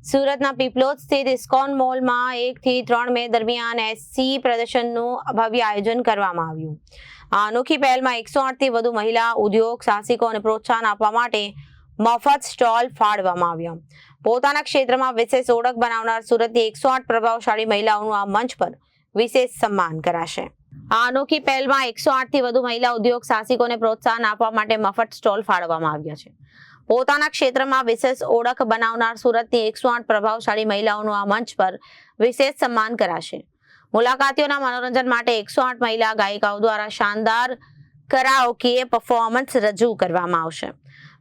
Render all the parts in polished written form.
સુરતના પીપલોદ સ્થિત ઇસ્કોન મોલમાં 1 થી 3 મે દરમિયાન એસસી પ્રદર્શનનું ભવ્ય આયોજન કરવામાં આવ્યું। આ અનોખી પહેલમાં 108 થી વધુ મહિલા ઉદ્યોગ સાહસિકોને પ્રોત્સાહન આપવા માટે મફત સ્ટોલ ફાળવવામાં આવ્યા। પોતાના ક્ષેત્રમાં વિશેષ ઓળખ બનાવનાર સુરતની 108 પ્રભાવશાળી મહિલાઓનું આ મંચ પર વિશેષ સન્માન કરાશે। આ અનોખી પહેલમાં 108 થી વધુ મહિલા ઉદ્યોગ સાહસિકોને પ્રોત્સાહન આપવા માટે મફત સ્ટોલ ફાળવવામાં આવ્યા છે। પોતાના ક્ષેત્રમાં વિશેષ ઓળખ બનાવનાર સુરતની 108 પ્રભાવશાળી મહિલાઓનું આ મંચ પર વિશેષ સન્માન કરાશે। મુલાકાતીઓના મનોરંજન માટે 108 મહિલા ગાયિકાઓ દ્વારા શાનદાર કરાઓકે પરફોર્મન્સ રજૂ કરવામાં આવશે।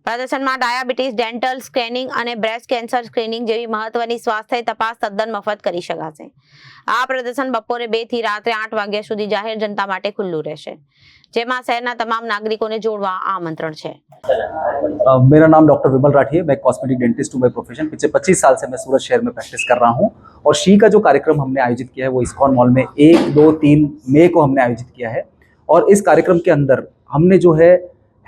પ્રદર્શનમાં ડાયાબિટીસ, ડેન્ટલ સ્કેનિંગ અને બ્રેસ્ટ કેન્સર સ્ક્રીનિંગ જેવી મહત્વની સ્વાસ્થ્ય તપાસ તદ્દન મફત કરી શકાશે। આ પ્રદર્શન બપોરે 2 થી રાત્રે 8 વાગ્યા સુધી જાહેર જનતા માટે ખુલ્લું રહેશે, જેમાં શહેરના તમામ નાગરિકોને જોડવા આમંત્રણ છે। मेरा नाम डॉक्टर विमल राठी है। मैं कॉस्मेटिक डेंटिस्ट हूँ बाय प्रोफेशन। पिछले 25 साल से मैं सूरत शहर में प्रैक्टिस कर रहा हूँ और शी का जो कार्यक्रम हमने आयोजित किया है वो इस्कॉन मॉल में 1, 2, 3 मई को हमने आयोजित किया है। और इस कार्यक्रम के अंदर हमने जो है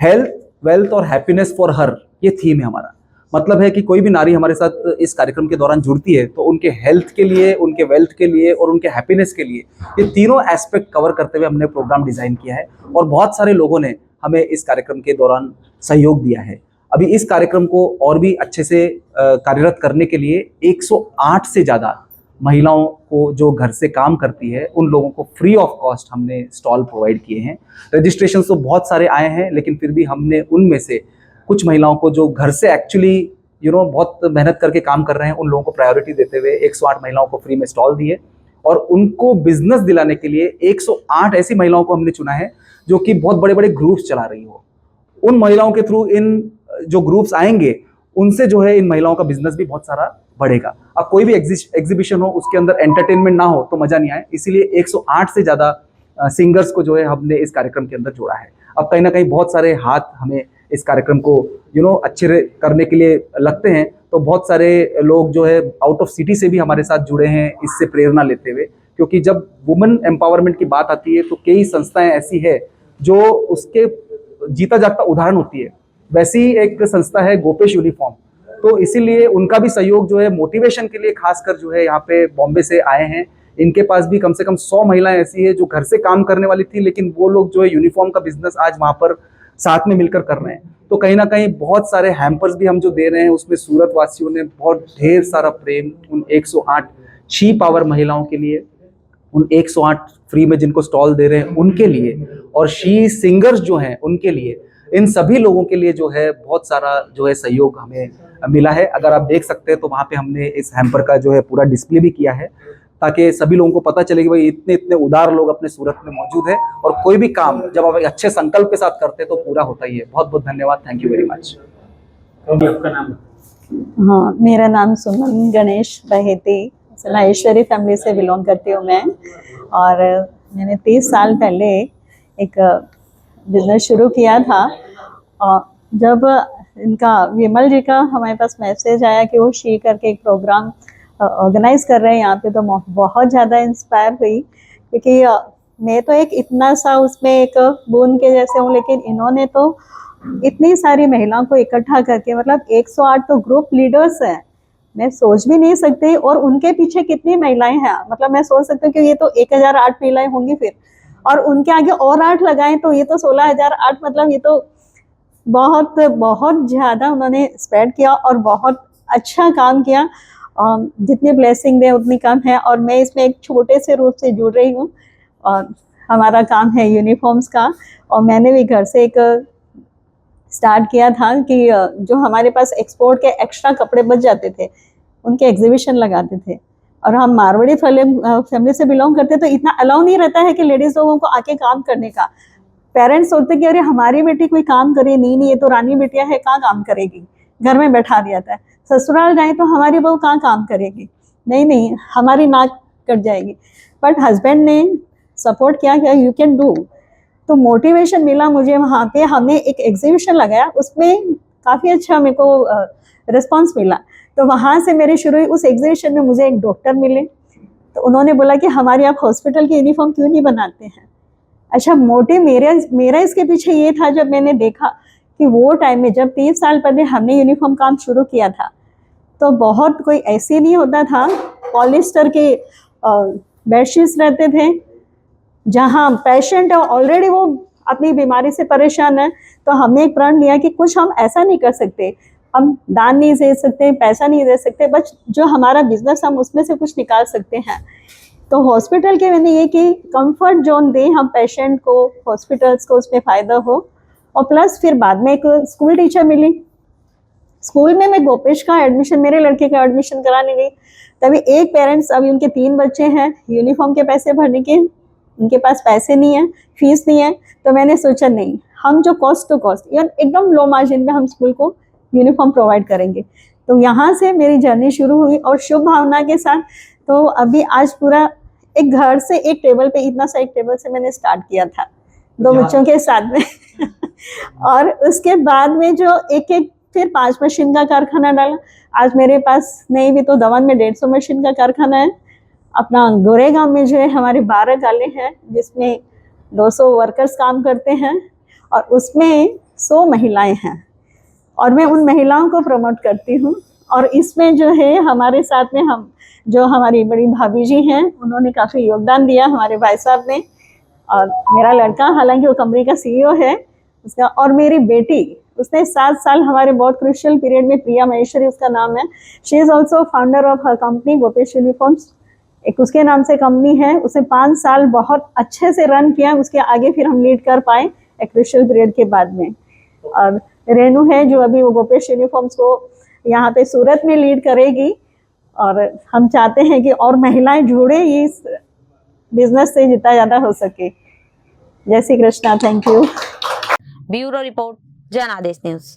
हेल्थ, वेल्थ और हैप्पीनेस फॉर हर, ये थीम है हमारा। मतलब है कि कोई भी नारी हमारे साथ इस कार्यक्रम के दौरान जुड़ती है तो उनके हेल्थ के लिए, उनके वेल्थ के लिए और उनके हैप्पीनेस के लिए ये तीनों एस्पेक्ट कवर करते हुए हमने प्रोग्राम डिज़ाइन किया है और बहुत सारे लोगों ने हमें इस कार्यक्रम के दौरान सहयोग दिया है। अभी इस कार्यक्रम को और भी अच्छे से कार्यरत करने के लिए 108 से ज़्यादा महिलाओं को जो घर से काम करती है उन लोगों को फ्री ऑफ कॉस्ट हमने स्टॉल प्रोवाइड किए हैं। रजिस्ट्रेशन तो बहुत सारे आए हैं, लेकिन फिर भी हमने उनमें से कुछ महिलाओं को जो घर से एक्चुअली बहुत मेहनत करके काम कर रहे हैं उन लोगों को प्रायोरिटी देते हुए 108 महिलाओं को फ्री में स्टॉल दिए और उनको बिजनेस दिलाने के लिए 108 ऐसी महिलाओं को हमने चुना है जो कि बहुत बड़े बड़े ग्रुप्स चला रही हो। उन महिलाओं के थ्रू इन जो ग्रुप्स आएंगे उनसे जो है इन महिलाओं का बिजनेस भी बहुत सारा बढ़ेगा। अब कोई भी एग्जीबिशन हो उसके अंदर एंटरटेनमेंट ना हो तो मज़ा नहीं आए, इसीलिए 108 से ज़्यादा सिंगर्स को जो है हमने इस कार्यक्रम के अंदर जोड़ा है। अब कहीं ना कहीं बहुत सारे हाथ हमें इस कार्यक्रम को अच्छे करने के लिए लगते हैं, तो बहुत सारे लोग जो है आउट ऑफ सिटी से भी हमारे साथ जुड़े हैं इससे प्रेरणा लेते हुए, क्योंकि जब वुमेन एम्पावरमेंट की बात आती है तो कई संस्थाएं ऐसी है जो उसके जीता जागता उदाहरण होती है। वैसी एक संस्था है गोपेश यूनिफॉर्म, तो इसीलिए उनका भी सहयोग जो है मोटिवेशन के लिए खासकर जो है यहाँ पे बॉम्बे से आए हैं। इनके पास भी कम से कम 100 महिलाएं ऐसी है जो घर से काम करने वाली थी, लेकिन वो लोग जो है यूनिफॉर्म का बिजनेस आज वहाँ पर साथ में मिलकर कर रहे हैं। तो कहीं ना कहीं बहुत सारे हैम्पर्स भी हम जो दे रहे हैं उसमें सूरत वासियों ने बहुत ढेर सारा प्रेम उन 108 शी पावर महिलाओं के लिए, उन 108 फ्री में जिनको स्टॉल दे रहे हैं उनके लिए, और शी सिंगर्स जो हैं उनके लिए, इन सभी लोगों के लिए जो है बहुत सारा जो है सहयोग हमें मिला है। अगर आप देख सकते हैं तो वहाँ पे हमने इस हैम्पर का जो है पूरा डिस्प्ले भी किया है ताकि सभी लोगों को पता चले कि भाई इतने इतने उदार लोग अपने सूरत में मौजूद है और कोई भी काम जब आप एक अच्छे संकल्प के साथ करते हैं तो पूरा होता ही है। बहुत बहुत धन्यवाद, थैंक यू वेरी मच। आपका नाम? हाँ, मेरा नाम सुमन गणेश बहेती, लाहेश्वरी फैमिली से बिलोंग करती हूँ मैं। और मैंने 30 साल पहले एक बिजनेस शुरू किया था। और जब इनका विमल जी का हमारे पास मैसेज आया कि वो शी करके एक प्रोग्राम ऑर्गेनाइज कर रहे हैं यहाँ पे, तो बहुत ज़्यादा इंस्पायर हुई, क्योंकि मैं तो एक इतना सा उसमें एक बूंद के जैसे हूँ, लेकिन इन्होंने तो इतनी सारी महिलाओं को इकट्ठा करके, मतलब 108 तो ग्रुप लीडर्स हैं, मैं सोच भी नहीं सकती। और उनके पीछे कितनी महिलाएं हैं, मतलब मैं सोच सकती हूँ कि ये तो 1008 महिलाएं होंगी फिर, और उनके आगे और 8 लगाएं तो ये तो 16008, मतलब ये तो बहुत बहुत ज़्यादा उन्होंने स्प्रेड किया और बहुत अच्छा काम किया। जितनी ब्लेसिंग दे उतनी कम है। और मैं इसमें एक छोटे से रूप से जुड़ रही हूँ और हमारा काम है यूनिफॉर्म्स का। और मैंने भी घर से एक स्टार्ट किया था कि जो हमारे पास एक्सपोर्ट के एक्स्ट्रा कपड़े बच जाते थे उनके एग्जीबिशन लगाते थे। और हम मारवाड़ी फैमिली से बिलोंग करते, तो इतना अलाउ नहीं रहता है कि लेडीज़ लोगों को आके काम करने का। पेरेंट्स सोचते कि अरे हमारी बेटी कोई काम करे, नहीं ये तो रानी बेटियां है, कहाँ काम करेगी, घर में बैठा दिया था। ससुराल जाए तो हमारी बहू कहाँ काम करेगी, नहीं हमारी नाक कट जाएगी। बट हस्बैंड ने सपोर्ट किया कि यू कैन डू, तो मोटिवेशन मिला मुझे। वहाँ पे हमने एक एग्जीबिशन लगाया, उसमें काफ़ी अच्छा मेरे को रिस्पांस मिला, तो वहाँ से मेरी शुरू हुई। उस एग्जीबिशन में मुझे एक डॉक्टर मिले, तो उन्होंने बोला कि हमारी आप हॉस्पिटल की यूनिफॉर्म क्यों नहीं बनाते हैं। अच्छा, मोटिव मेरा इसके पीछे ये था, जब मैंने देखा कि वो टाइम में जब 30 साल पहले हमने यूनिफॉर्म काम शुरू किया था, तो बहुत कोई ऐसे नहीं होता था, पॉलिस्टर के बेडशीट्स रहते थे, जहाँ पेशेंट ऑलरेडी वो अपनी बीमारी से परेशान है, तो हमने एक प्रण लिया कि कुछ हम ऐसा नहीं कर सकते, हम दान नहीं दे सकते, पैसा नहीं दे सकते, बस जो हमारा बिजनेस हम उसमें से कुछ निकाल सकते हैं। तो हॉस्पिटल के मैंने ये कि कंफर्ट जोन दें हम पेशेंट को, हॉस्पिटल्स को, उसमें फ़ायदा हो। और प्लस फिर बाद में एक स्कूल टीचर मिली, स्कूल में मैं गोपेश का एडमिशन, मेरे लड़के का एडमिशन कराने गई, तभी एक पेरेंट्स, अभी उनके 3 बच्चे हैं, यूनिफॉर्म के पैसे भरने के उनके पास पैसे नहीं है, फीस नहीं है, तो मैंने सोचा नहीं, हम जो कॉस्ट टू कॉस्ट इवन एकदम लो मार्जिन में हम स्कूल को यूनिफॉर्म प्रोवाइड करेंगे। तो यहाँ से मेरी जर्नी शुरू हुई और शुभ भावना के साथ। तो अभी आज पूरा एक घर से एक टेबल पे, इतना सा एक टेबल से मैंने स्टार्ट किया था 2 बच्चों के साथ में और उसके बाद में जो एक एक फिर 5 मशीन का कारखाना डाला। आज मेरे पास नहीं भी तो दमन में 150 मशीन का कारखाना है। अपना गोरेगांव में जो है हमारे 12 गाले हैं, जिसमें 200 वर्कर्स काम करते हैं और उसमें 100 महिलाएं हैं और मैं उन महिलाओं को प्रमोट करती हूँ। और इसमें जो है हमारे साथ में हम जो हमारी बड़ी भाभी जी हैं, उन्होंने काफ़ी योगदान दिया, हमारे भाई साहब ने, और मेरा लड़का, हालांकि वो कंपनी का CEO है उसका, और मेरी बेटी, उसने 7 साल हमारे बहुत क्रुशियल पीरियड में, प्रिया महेश्वरी उसका नाम है, she is also founder of her company Gopesh uniforms, एक उसके नाम से कंपनी है। उसने 5 साल बहुत अच्छे से रन किया, उसके आगे फिर हम लीड कर पाए एक क्रुशियल पीरियड के बाद में। और रेनू है जो अभी वो गोपेश यूनिफॉर्म्स को यहाँ पे सूरत में लीड करेगी, और हम चाहते हैं कि और महिलाएं जुड़े इस बिजनेस से जितना ज़्यादा हो सके। जय Shri Krishna, thank you. Bureau report, जनादेश न्यूज।